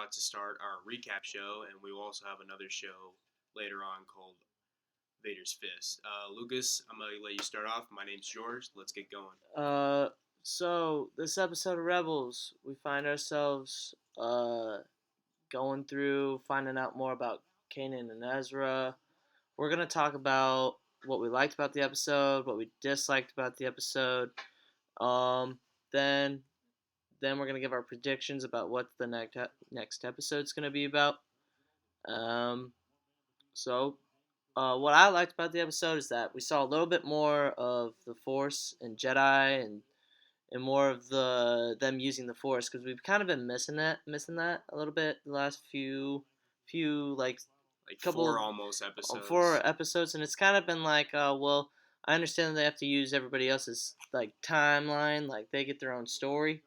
about to start our recap show, and we will also have another show later on called Vader's Fist. Lucas, I'm gonna let you start off. My name's George. Let's get going. Uh, so this episode of Rebels, we find ourselves going through finding out more about Kanan and Ezra. We're gonna talk about what we liked about the episode, what we disliked about the episode. Um, then then we're gonna give our predictions about what the next episode's gonna be about. Um, so what I liked about the episode is that we saw a little bit more of the Force and Jedi and more of them using the Force because we've kind of been missing that a little bit the last few Like couple four almost episodes. 4 episodes, and it's kind of been like, well, I understand that they have to use everybody else's like timeline, like they get their own story,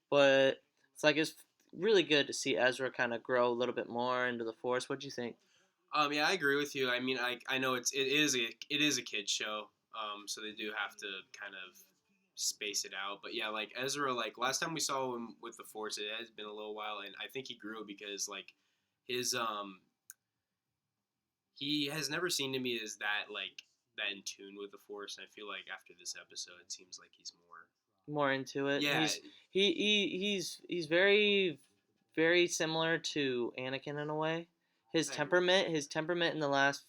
but it's really good to see Ezra kind of grow a little bit more into the Force. What do you think? Yeah, I agree with you. I mean, I know it is a kids show. So they do have to kind of space it out. But yeah, like Ezra, like last time we saw him with the Force, it has been a little while, and I think he grew because like his he has never seemed to me as that in tune with the Force. And I feel like after this episode, it seems like he's more. More into it. Yeah, He's very similar to Anakin in a way. His I agree. temperament in the last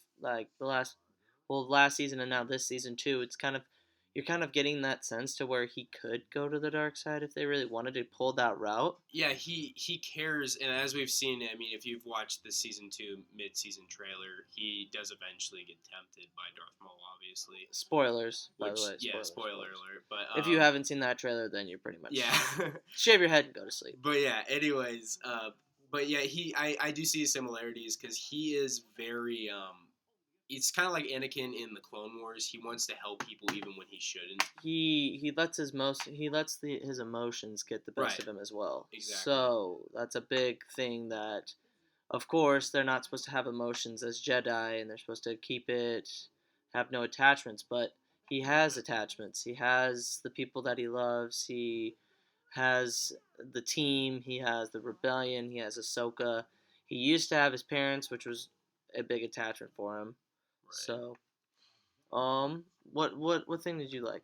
season and now this season too. It's kind of you're kind of getting that sense to where he could go to the dark side if they really wanted to pull that route. Yeah, he cares, and as we've seen, I mean, if you've watched the season 2 mid-season trailer, he does eventually get tempted by Darth Maul, obviously. Spoilers, by the Which, way. yeah, spoiler Spoilers. alert. But If you haven't seen that trailer, then you're pretty much yeah, shave your head and go to sleep. but yeah. Anyways, but yeah, I do see similarities because he is very It's kind of like Anakin in the Clone Wars. He wants to help people even when he shouldn't. He lets his emotions get the best Right. of him as well. Exactly. So that's a big thing that, of course, they're not supposed to have emotions as Jedi, and they're supposed to have no attachments. But he has attachments. He has the people that he loves. He has the team. He has the rebellion. He has Ahsoka. He used to have his parents, which was a big attachment for him. Right. So, what thing did you like?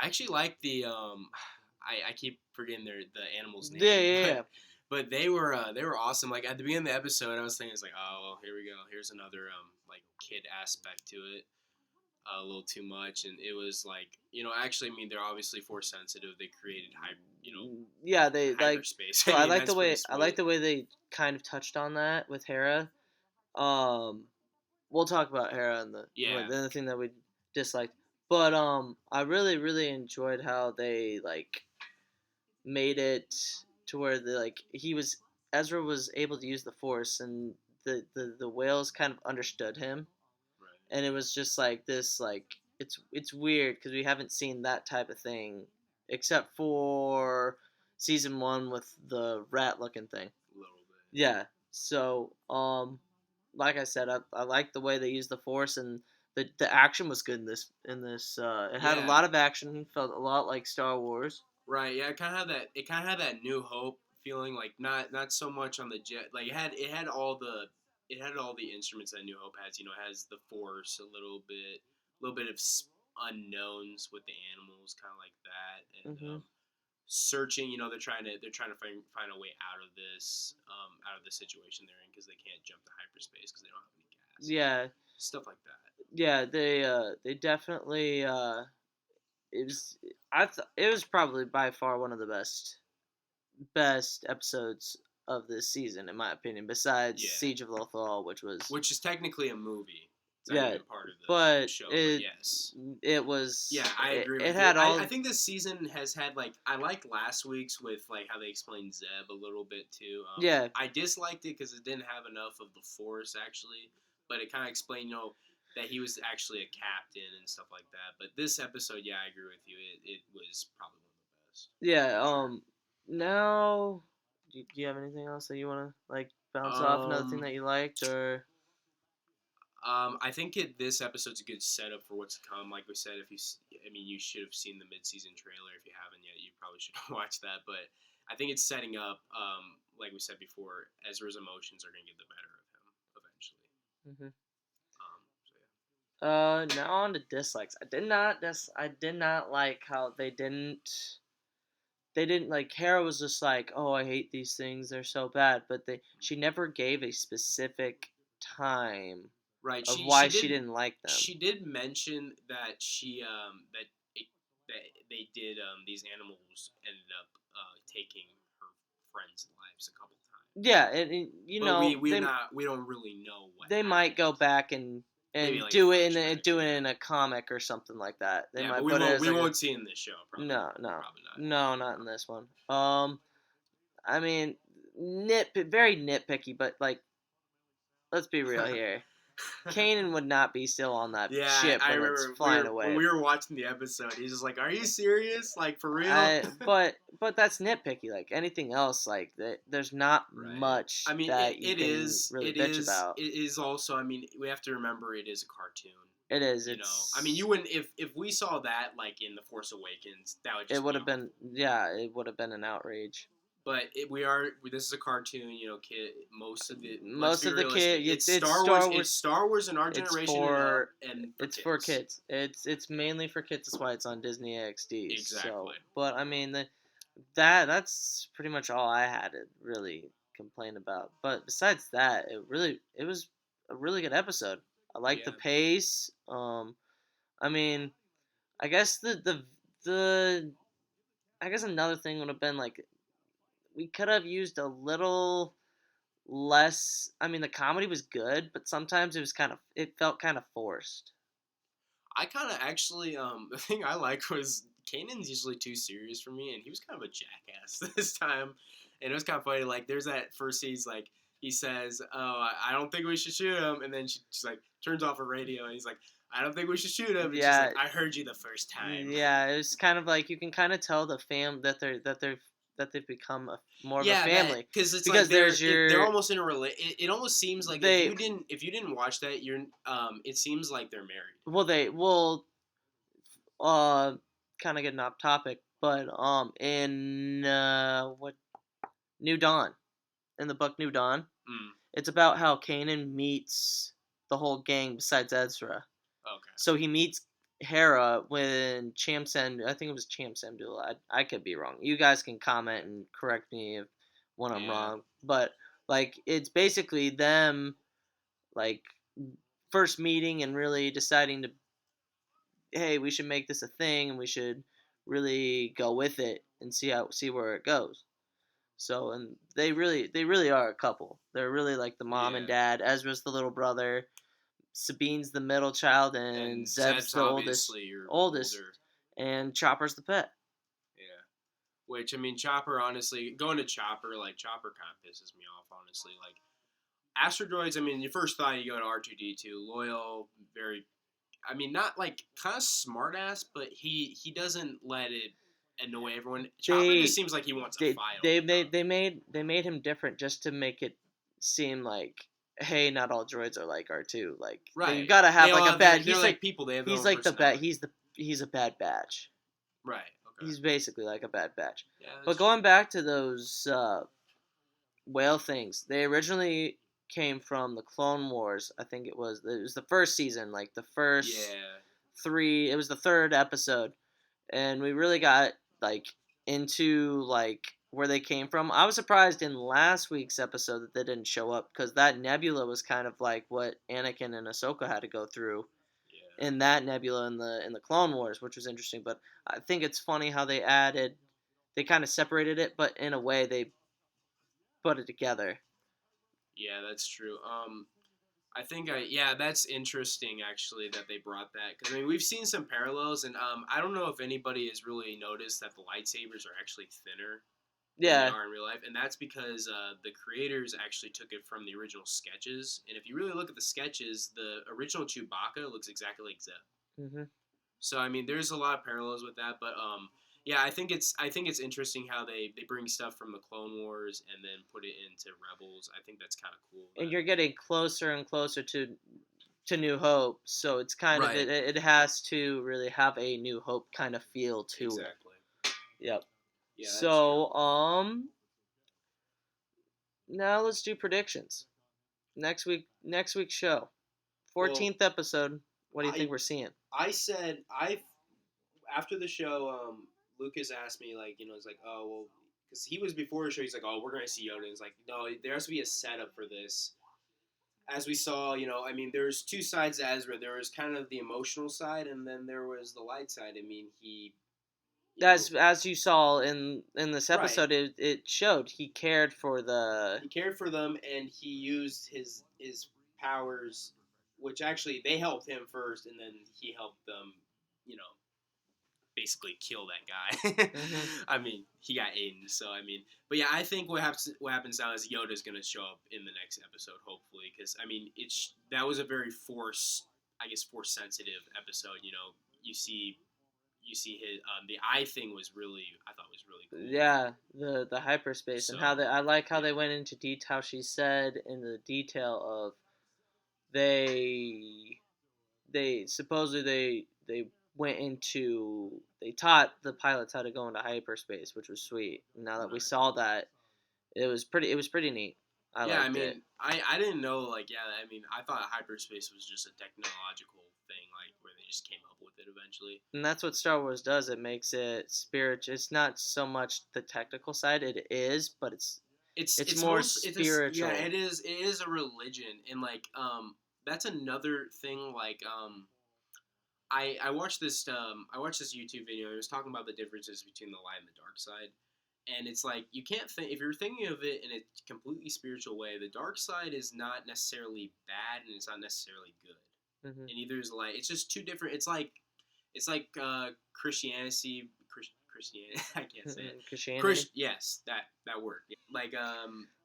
I actually like the I keep forgetting the animal's name. Yeah. But they were awesome. Like at the beginning of the episode, I was thinking, it's like, oh well, here we go. Here's another like kid aspect to it. A little too much, and it was like, actually, I mean, they're obviously force sensitive. They created Yeah, they like. hyperspace. So I I mean, like that's the way pretty I like sweet. the way they kind of touched on that with Hera. Um, we'll talk about Hera and Yeah. the thing that we disliked, but I really enjoyed how they like made it to where Ezra was able to use the Force, and the whales kind of understood him, Right. and it was just like this it's weird because we haven't seen that type of thing except for season 1 with the rat looking thing. A little bit. Yeah. So like I said, I like the way they used the Force, and the action was good in this. It had a Yeah. lot of action. Felt a lot like Star Wars. Right. Yeah. It kind of had that. It kind of had that New Hope feeling. Like not so much on the jet. Like it had all the instruments that New Hope has. It has the Force, a little bit of unknowns with the animals, kind of like that, and Hmm. searching. They're trying to find a way out of the situation they're in because they can't jump to hyperspace because they don't have any gas. Yeah, Stuff like that. yeah. They definitely it was it was probably by far one of the best episodes of this season in my opinion. Besides Yeah. Siege of Lothal, Which is technically a movie. It's not yeah, even part of the but show, but yes. it was Yeah, I agree it with you. had all I think this season has had I like last week's with how they explained Zeb a little bit too. Yeah. I disliked it because it didn't have enough of the Force actually, but it kind of explained that he was actually a captain and stuff like that. But this episode, yeah, I agree with you. It was probably one of the best. Yeah. Sure. Now, do you have anything else that you want to like bounce off? Another thing Um, that you liked, or I think this episode's a good setup for what's to come. Like we said, I mean, you should have seen the mid-season trailer. If you haven't yet, you probably should watch that. But I think it's setting up, like we said before, Ezra's emotions are going to get the better of him eventually. Hmm. So yeah. Now on to dislikes. I did not like how they didn't like Hera was just like, oh, I hate these things, they're so bad, but she never gave a specific time Right. of She why she she did didn't like them. she did mention that that they did these animals ended up taking her friends' lives a couple times. Yeah, you But know we don't really know what they might go happened. back Maybe and like do it flashback. do it Yeah. in a comic or something like that. They Yeah, but might put it as we like won't see it in this show. Probably. no, no, Probably not. no, not in this one. I mean, very nitpicky, but like, let's be real here. Kanan would not be still on that Yeah, ship I when it's remember flying when away. we were watching the episode. He's just like, "Are you serious? Like for real?" But that's nitpicky. Like anything else, like there's not Right. much I mean, that you can really bitch about. it is also. I mean, we have to remember it is a cartoon. It is. You know, I mean, you wouldn't if we saw that like in the Force Awakens, that would It just would be have been. Yeah, it would have been an outrage. But this is a cartoon, you know, kid. Most of it, let's Most be of the realistic. kid, It's it's Star Wars. Star Wars. It's Star Wars in our It's generation, for and for it's kids. for kids. It's mainly for kids. That's why it's on Disney XD. Exactly. So, but I mean that's pretty much all I had to really complain about. But besides that, it was a really good episode. I like the Yeah. pace. I mean, I guess the I guess another thing would have been like we could have used a little less. I mean, the comedy was good, but sometimes it felt kind of forced. I kind of actually the thing I liked was Kanan's usually too serious for me, and he was kind of a jackass this time, and it was kind of funny. Like there's that first scene, he's like he says, "Oh, I don't think we should shoot him," and then she just like turns off her radio, and he's like, "I don't think we should shoot him," and she's Yeah, like, "I heard you the first time." yeah. It was kind of like you can kind of tell the that they've become more of a Yeah, that family because it's because like there's they're your almost in a it almost seems like they if you didn't watch that you're it seems like they're married. they will uh kind of getting off topic, but in what New Dawn in the book New Dawn, Mm, it's about how Kanan meets the whole gang besides Ezra. okay. So he meets Hera when Chamsen, I think it was Chamsemdul. I could be wrong. You guys can comment and correct me if when I'm Yeah. wrong. But like it's basically them like first meeting and really deciding to hey, we should make this a thing and we should really go with it and see where it goes. So and they really are a couple. They're really like the mom and Yeah. dad. Ezra's the little brother. Sabine's the middle child, and And Zeb's Zeb's the obviously your oldest, older. and Chopper's the pet. Yeah. Which I mean, Chopper honestly going to Chopper like Chopper kind of pisses me off honestly. Like asteroids. I mean, your first thought you go to R2D2, loyal, very. I mean, not like kind of smart ass, but he doesn't let it annoy everyone. Chopper just seems like he wants a fight. They made him different just to make it seem like hey, not all droids are like R2. Like Right. you gotta have They all like a have bad. they're like people. They have their He's own like the bad. personality. He's a bad batch. Right. Okay. He's basically like a bad batch. Yeah, But going back to those whale things, they originally came from the Clone Wars. I think it was the first season, like the first three. It was the third episode, and we really got like into like where they came from. I was surprised in last week's episode that they didn't show up because that nebula was kind of like what Anakin and Ahsoka had to go through in that nebula in the Clone Wars, which was interesting. But I think it's funny how they kind of separated it, but in a way they put it together. Yeah, that's true. Yeah, that's interesting actually that they brought that because I mean we've seen some parallels and I don't know if anybody has really noticed that the lightsabers are actually thinner than they are in real life, and that's because the creators actually took it from the original sketches. And if you really look at the sketches, the original Chewbacca looks exactly like Zeb. Mm-hmm. So I mean, there's a lot of parallels with that, but yeah, I think it's interesting how they bring stuff from the Clone Wars and then put it into Rebels. I think that's kind of cool. And you're getting closer and closer to New Hope, so it's kind of it has to really have a New Hope kind of feel to it. Exactly. Yep. Yeah, that's true. So, now let's do predictions. Next week's show, Well, 14th episode. What do you think I we're seeing? I said I after the show, Lucas asked me like, it's like, oh well, because he was before the show. He's like, oh, we're gonna see Yoda. And it's like, no, there has to be a setup for this. As we saw, I mean, there's two sides to Ezra. There was kind of the emotional side, and then there was the light side. I mean, As you saw in this right. episode, it showed he cared for the. He cared for them, and he used his powers, which actually they helped him first, and then he helped them, you know, basically kill that guy. Mhm. I mean, he got Aiden, so I mean, but yeah, I think what happens now is Yoda's gonna show up in the next episode, hopefully, because I mean, that was a very force sensitive episode. You see his the eye thing was really I thought was really cool. Yeah, the hyperspace and So how they I like how yeah, they went into detail. How she said in the detail of they supposedly they went into they taught the pilots how to go into hyperspace, which was sweet. Now that we right. saw that, it was pretty neat. I Yeah, I liked it. mean, I didn't know like yeah. I mean, I thought hyperspace was just a technological thing, like where they just came up with it eventually. And that's what Star Wars does. It makes it spiritual. It's not so much the technical side. It is, but It's it's it's more most it's just, yeah. spiritual. It is a religion, and like that's another thing. Like I watched this YouTube video. It was talking about the differences between the light and the dark side. And it's like you can't think if you're thinking of it in a completely spiritual way. The dark side is not necessarily bad, and it's not necessarily good. Hmm. And neither is light. It's just two different. It's like Christianity. Christianity. I can't say it. Christianity Yes, that word. Like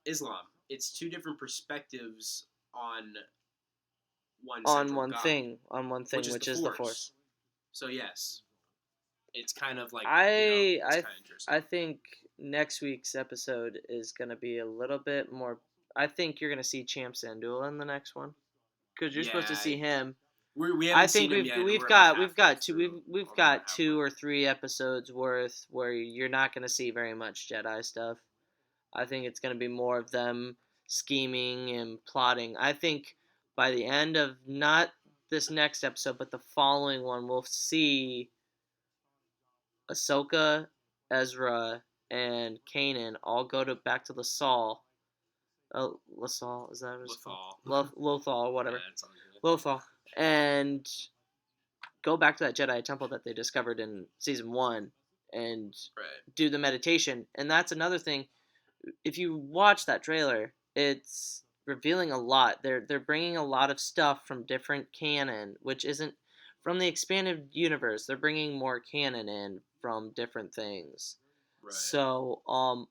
Islam. It's two different perspectives on one central God, on one which thing, is the which is the Force. Force. So yes, it's kind of like I it's I kind of interesting. I think next week's episode is gonna be a little bit more. I think you're gonna see Champ Sandula in the next one because you're supposed to Yeah, see him. we I haven't think seen him we've yet, and we've we're about got we've halfway got two through, we've or more than got halfway. 2 or 3 episodes worth where you're not gonna see very much Jedi stuff. I think it's gonna be more of them scheming and plotting. I think by the end of not this next episode but the following one, we'll see Ahsoka, Ezra, and Kanan all go to back to Lasal. Lasal, is that what it's called? Lethal. Lothal, Yeah, whatever. it's all good. Lothal. And go back to that Jedi temple that they discovered in season 1 and Right. do the meditation. And that's another thing. If you watch that trailer, it's revealing a lot. They're bringing a lot of stuff from different canon, which isn't from the expanded universe. They're bringing more canon in from different things. Right. So,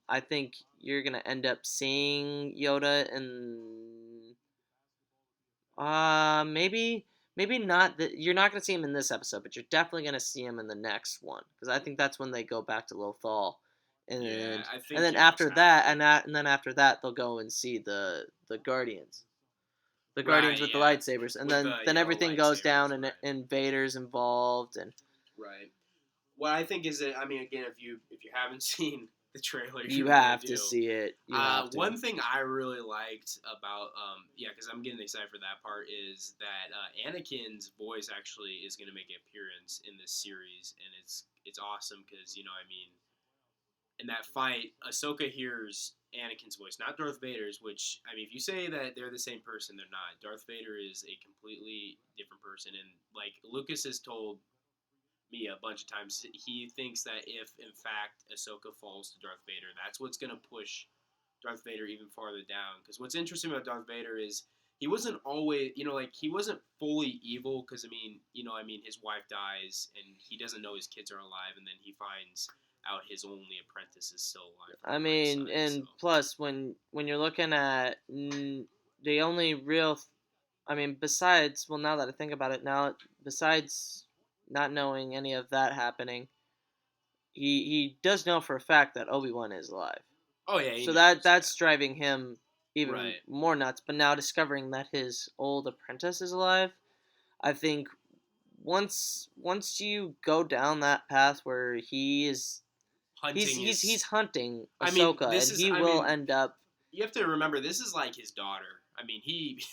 I think you're gonna end up seeing Yoda in, maybe not that you're not gonna see him in this episode, but you're definitely gonna see him in the next one because I think that's when they go back to Lothal, and Yeah, then I and think then you almost after have that, to. and then after that, they'll go and see the Guardians, the Right. Guardians with the Yeah. lightsabers, and With the then everything goes down, lightsabers. and Right. Vader's involved, and Right. What I think is that I mean again if you haven't seen the trailer, you you really have to do. see it. You have to. One thing I really liked about yeah, because I'm getting excited for that part is that Anakin's voice actually is going to make an appearance in this series, and it's awesome because I mean in that fight, Ahsoka hears Anakin's voice, not Darth Vader's. Which I mean, if you say that they're the same person, they're not. Darth Vader is a completely different person, and like Lucas has told me a bunch of times, he thinks that if in fact Ahsoka falls to Darth Vader, that's what's gonna push Darth Vader even farther down. Because what's interesting about Darth Vader is he wasn't always, like he wasn't fully evil. Because I mean, his wife dies and he doesn't know his kids are alive, and then he finds out his only apprentice is still alive from I the light mean, side. So and plus when you're looking at the only real, I mean, besides, well, now that I think about it, now besides not knowing any of that happening, he does know for a fact that Obi-Wan is alive. oh yeah, he So knows. that's Yeah, driving him even right. more nuts. But now discovering that his old apprentice is alive, I think once you go down that path where he is hunting he's is. hunting I mean, Ahsoka, this and is. he I will mean, end up you have to remember this is like his daughter. I mean, he.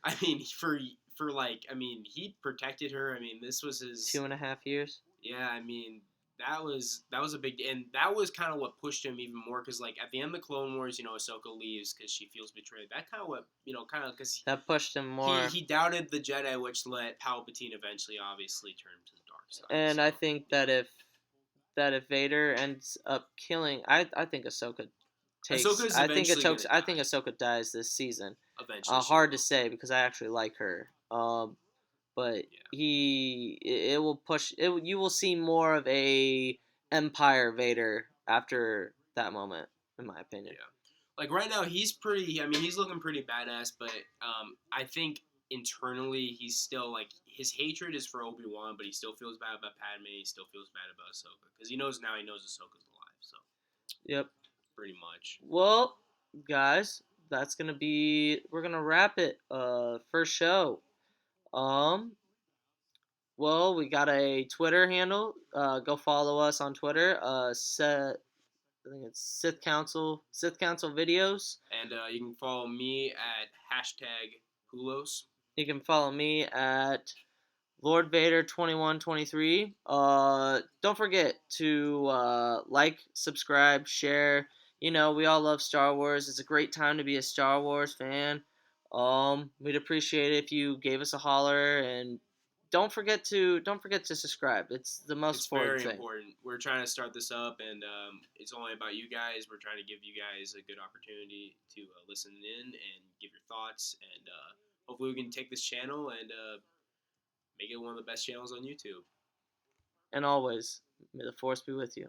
I mean, for like, I mean, he protected her. I mean, this was his. 2.5 years. Yeah, I mean, that was a big, and that was kind of what pushed him even more because like at the end of the Clone Wars, Ahsoka leaves because she feels betrayed. That kind of what kind of because That pushed him he more. he doubted the Jedi, which let Palpatine eventually obviously turn to the dark side. And So I think yeah, that if Vader ends up killing, I think Ahsoka takes. Ahsoka's eventually gonna I think die. Ahsoka dies this season. Eventually, she Hard to will. say because I actually like her. But Yeah, it will push it. You will see more of a Empire Vader after that moment, in my opinion. yeah. Like right now, he's pretty. I mean, he's looking pretty badass, but I think internally he's still like his hatred is for Obi-Wan, but he still feels bad about Padme. He still feels bad about Ahsoka because he knows Ahsoka's alive. So Yep. pretty much. Well, guys, we're gonna wrap it. First show. Um. Well, we got a Twitter handle. Go follow us on Twitter. I think it's Sith Council videos. And you can follow me at hashtag Hulos. You can follow me at Lord Vader 2123. Don't forget to like, subscribe, share. We all love Star Wars. It's a great time to be a Star Wars fan. We'd appreciate it if you gave us a holler, and don't forget to subscribe. It's the most It's important very thing. important. We're trying to start this up, and it's only about you guys. We're trying to give you guys a good opportunity to listen in and give your thoughts, and hopefully we can take this channel and make it one of the best channels on YouTube. And always, may the force be with you.